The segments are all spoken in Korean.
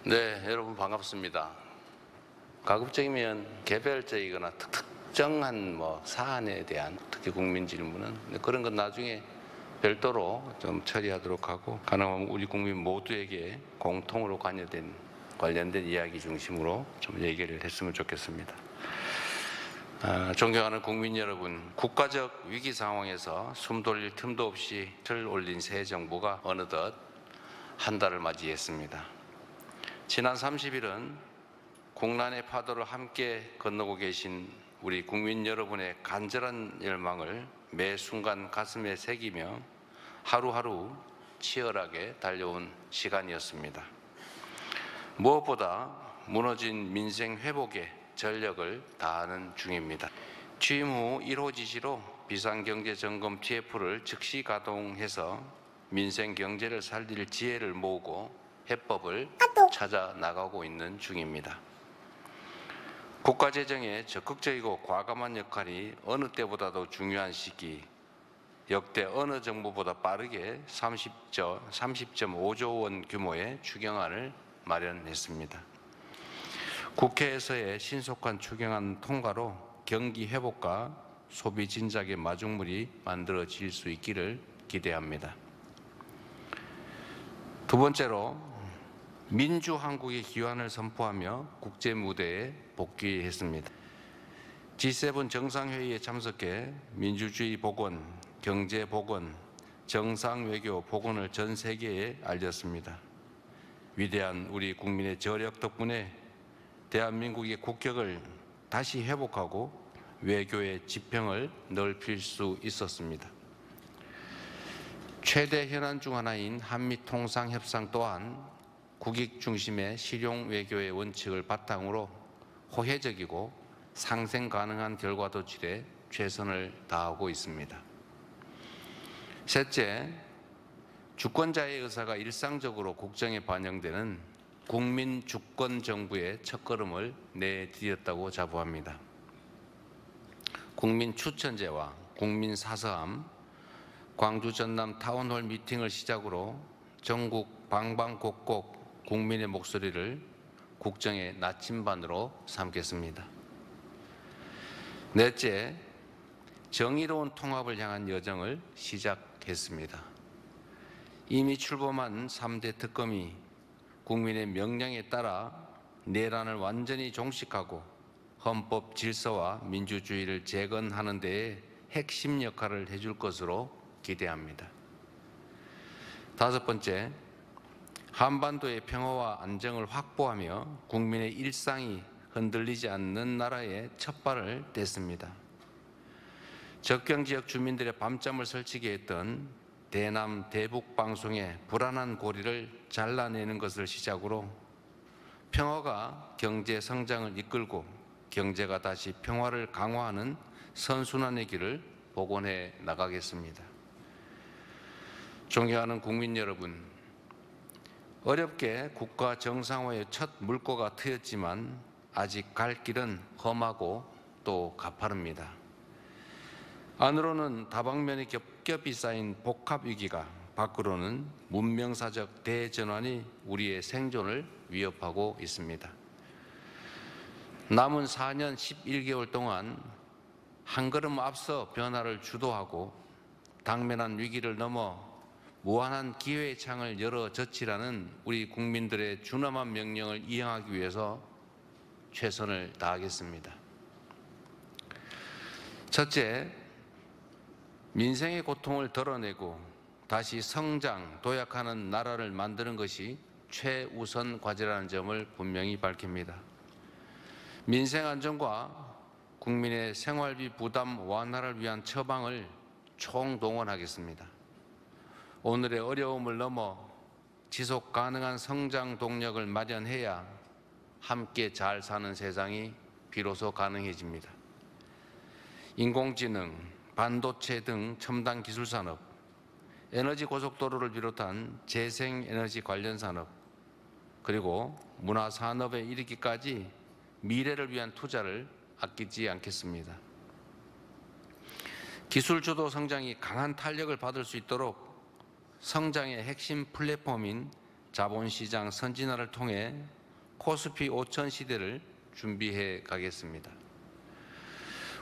네, 여러분 반갑습니다. 가급적이면 개별적이거나 특정한 사안에 대한 특히 국민 질문은 그런 건 나중에 별도로 좀 처리하도록 하고, 가능하면 우리 국민 모두에게 공통으로 관련된 이야기 중심으로 좀 얘기를 했으면 좋겠습니다. 존경하는 국민 여러분, 국가적 위기 상황에서 숨 돌릴 틈도 없이 틀 올린 새 정부가 어느덧 한 달을 맞이했습니다. 지난 30일은 국난의 파도를 함께 건너고 계신 우리 국민 여러분의 간절한 열망을 매 순간 가슴에 새기며 하루하루 치열하게 달려온 시간이었습니다. 무엇보다 무너진 민생 회복에 전력을 다하는 중입니다. 취임 후 1호 지시로 비상경제점검 TF를 즉시 가동해서 민생 경제를 살릴 지혜를 모으고 해법을 찾아 나가고 있는 중입니다. 국가재정의 적극적이고 과감한 역할이 어느 때보다도 중요한 시기, 역대 어느 정부보다 빠르게 30.5조 원 규모의 추경안을 마련했습니다. 국회에서의 신속한 추경안 통과로 경기 회복과 소비 진작의 마중물이 만들어질 수 있기를 기대합니다. 두 번째로, 민주한국의 기원을 선포하며 국제 무대에 복귀했습니다. G7 정상회의에 참석해 민주주의 복원, 경제 복원, 정상외교 복원을 전 세계에 알렸습니다. 위대한 우리 국민의 저력 덕분에 대한민국의 국격을 다시 회복하고 외교의 지평을 넓힐 수 있었습니다. 최대 현안 중 하나인 한미통상협상 또한 국익 중심의 실용 외교의 원칙을 바탕으로 호혜적이고 상생 가능한 결과 도출에 최선을 다하고 있습니다. 셋째, 주권자의 의사가 일상적으로 국정에 반영되는 국민 주권 정부의 첫걸음을 내디뎠다고 자부합니다. 국민 추천제와 국민 사서함, 광주 전남 타운홀 미팅을 시작으로 전국 방방곡곡 국민의 목소리를 국정의 나침반으로 삼겠습니다. 넷째, 정의로운 통합을 향한 여정을 시작했습니다. 이미 출범한 3대 특검이 국민의 명령에 따라 내란을 완전히 종식하고 헌법 질서와 민주주의를 재건하는 데에 핵심 역할을 해줄 것으로 기대합니다. 다섯 번째, 한반도의 평화와 안정을 확보하며 국민의 일상이 흔들리지 않는 나라에 첫발을 뗐습니다. 접경지역 주민들의 밤잠을 설치게 했던 대남 대북 방송의 불안한 고리를 잘라내는 것을 시작으로 평화가 경제 성장을 이끌고 경제가 다시 평화를 강화하는 선순환의 길을 복원해 나가겠습니다. 존경하는 국민 여러분, 어렵게 국가 정상화의 첫 물꼬가 트였지만 아직 갈 길은 험하고 또 가파릅니다. 안으로는 다방면의 겹겹이 쌓인 복합 위기가, 밖으로는 문명사적 대전환이 우리의 생존을 위협하고 있습니다. 남은 4년 11개월 동안 한 걸음 앞서 변화를 주도하고 당면한 위기를 넘어 무한한 기회의 창을 열어 젖히라는 우리 국민들의 준엄한 명령을 이행하기 위해서 최선을 다하겠습니다. 첫째, 민생의 고통을 덜어내고 다시 성장, 도약하는 나라를 만드는 것이 최우선 과제라는 점을 분명히 밝힙니다. 민생 안정과 국민의 생활비 부담 완화를 위한 처방을 총동원하겠습니다. 오늘의 어려움을 넘어 지속 가능한 성장 동력을 마련해야 함께 잘 사는 세상이 비로소 가능해집니다. 인공지능, 반도체 등 첨단 기술 산업, 에너지 고속도로를 비롯한 재생에너지 관련 산업, 그리고 문화 산업에 이르기까지 미래를 위한 투자를 아끼지 않겠습니다. 기술 주도 성장이 강한 탄력을 받을 수 있도록 성장의 핵심 플랫폼인 자본시장 선진화를 통해 코스피 5천 시대를 준비해 가겠습니다.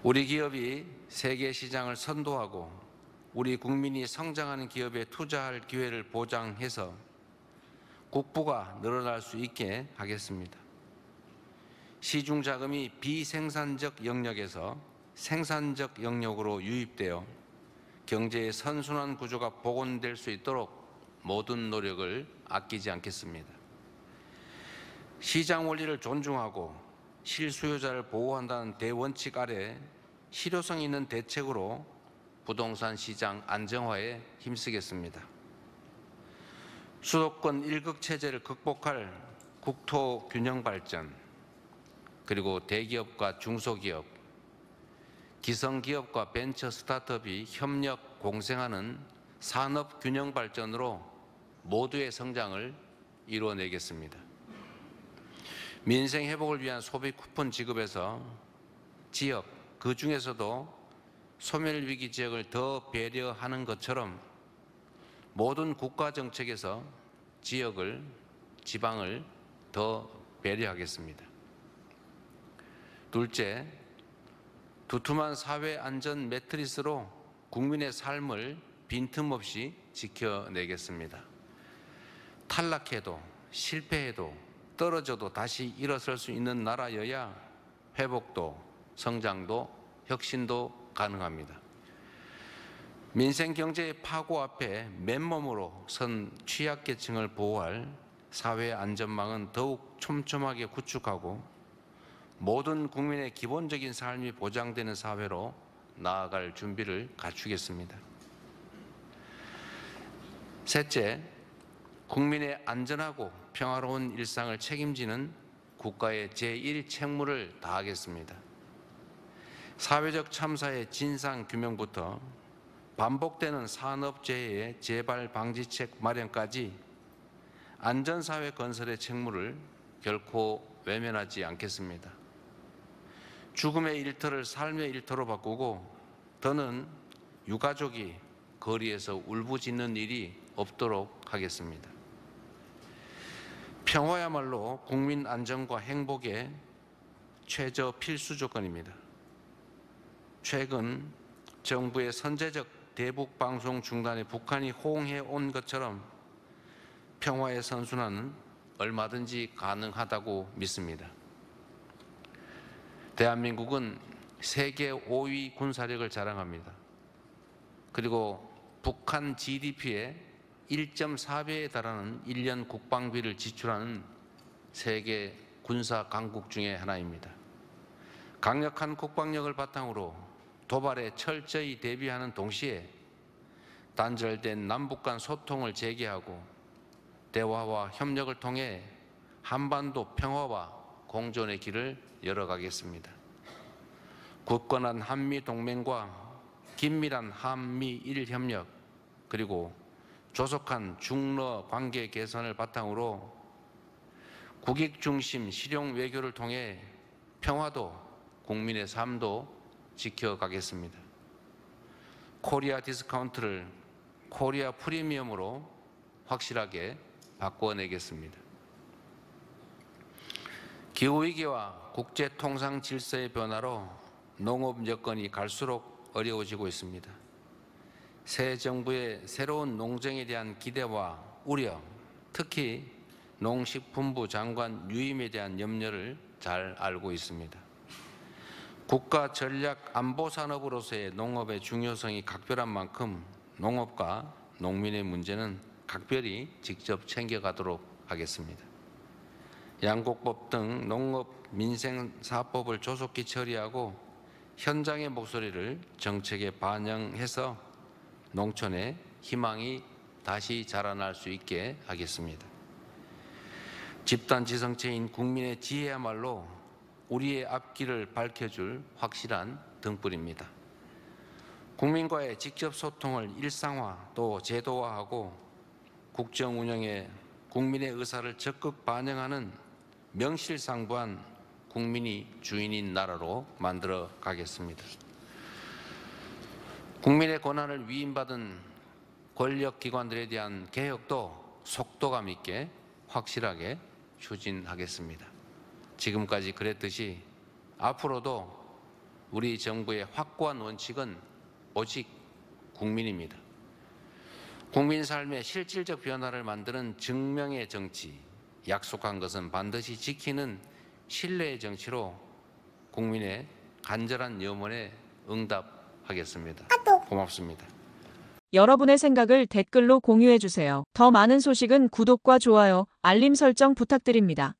우리 기업이 세계 시장을 선도하고 우리 국민이 성장하는 기업에 투자할 기회를 보장해서 국부가 늘어날 수 있게 하겠습니다. 시중 자금이 비생산적 영역에서 생산적 영역으로 유입되어 경제의 선순환 구조가 복원될 수 있도록 모든 노력을 아끼지 않겠습니다. 시장 원리를 존중하고 실수요자를 보호한다는 대원칙 아래 실효성 있는 대책으로 부동산 시장 안정화에 힘쓰겠습니다. 수도권 일극 체제를 극복할 국토 균형 발전, 그리고 대기업과 중소기업, 기성기업과 벤처 스타트업이 협력 공생하는 산업 균형 발전으로 모두의 성장을 이루어내겠습니다. 민생 회복을 위한 소비 쿠폰 지급에서 지역, 그 중에서도 소멸위기 지역을 더 배려하는 것처럼 모든 국가 정책에서 지역을, 지방을 더 배려하겠습니다. 둘째, 두툼한 사회 안전 매트리스로 국민의 삶을 빈틈없이 지켜내겠습니다. 탈락해도 실패해도 떨어져도 다시 일어설 수 있는 나라여야 회복도 성장도 혁신도 가능합니다. 민생 경제의 파고 앞에 맨몸으로 선 취약계층을 보호할 사회 안전망은 더욱 촘촘하게 구축하고 모든 국민의 기본적인 삶이 보장되는 사회로 나아갈 준비를 갖추겠습니다. 셋째, 국민의 안전하고 평화로운 일상을 책임지는 국가의 제1책무를 다하겠습니다. 사회적 참사의 진상 규명부터 반복되는 산업재해의 재발 방지책 마련까지 안전사회 건설의 책무를 결코 외면하지 않겠습니다. 죽음의 일터를 삶의 일터로 바꾸고 더는 유가족이 거리에서 울부짖는 일이 없도록 하겠습니다. 평화야말로 국민 안전과 행복의 최저 필수 조건입니다. 최근 정부의 선제적 대북 방송 중단에 북한이 호응해 온 것처럼 평화의 선순환은 얼마든지 가능하다고 믿습니다. 대한민국은 세계 5위 군사력을 자랑합니다. 그리고 북한 GDP의 1.4배에 달하는 1년 국방비를 지출하는 세계 군사 강국 중의 하나입니다. 강력한 국방력을 바탕으로 도발에 철저히 대비하는 동시에 단절된 남북 간 소통을 재개하고 대화와 협력을 통해 한반도 평화와 공존의 길을 열어가겠습니다. 굳건한 한미동맹과 긴밀한 한미일 협력, 그리고 조속한 중러 관계 개선을 바탕으로 국익 중심 실용 외교를 통해 평화도 국민의 삶도 지켜가겠습니다. 코리아 디스카운트를 코리아 프리미엄으로 확실하게 바꿔내겠습니다. 기후위기와 국제통상 질서의 변화로 농업 여건이 갈수록 어려워지고 있습니다. 새 정부의 새로운 농정에 대한 기대와 우려, 특히 농식품부 장관 유임에 대한 염려를 잘 알고 있습니다. 국가 전략 안보 산업으로서의 농업의 중요성이 각별한 만큼 농업과 농민의 문제는 각별히 직접 챙겨가도록 하겠습니다. 양곡법 등 농업 민생사법을 조속히 처리하고 현장의 목소리를 정책에 반영해서 농촌의 희망이 다시 자라날 수 있게 하겠습니다. 집단지성체인 국민의 지혜야말로 우리의 앞길을 밝혀줄 확실한 등불입니다. 국민과의 직접 소통을 일상화 또 제도화하고 국정 운영에 국민의 의사를 적극 반영하는 명실상부한 국민이 주인인 나라로 만들어 가겠습니다. 국민의 권한을 위임받은 권력기관들에 대한 개혁도 속도감 있게 확실하게 추진하겠습니다. 지금까지 그랬듯이 앞으로도 우리 정부의 확고한 원칙은 오직 국민입니다. 국민 삶의 실질적 변화를 만드는 증명의 정치, 약속한 것은 반드시 지키는 신뢰의 정치로 국민의 간절한 염원에 응답하겠습니다. 고맙습니다. 여러분의 생각을 댓글로 공유해 주세요. 더 많은 소식은 구독과 좋아요, 알림 설정 부탁드립니다.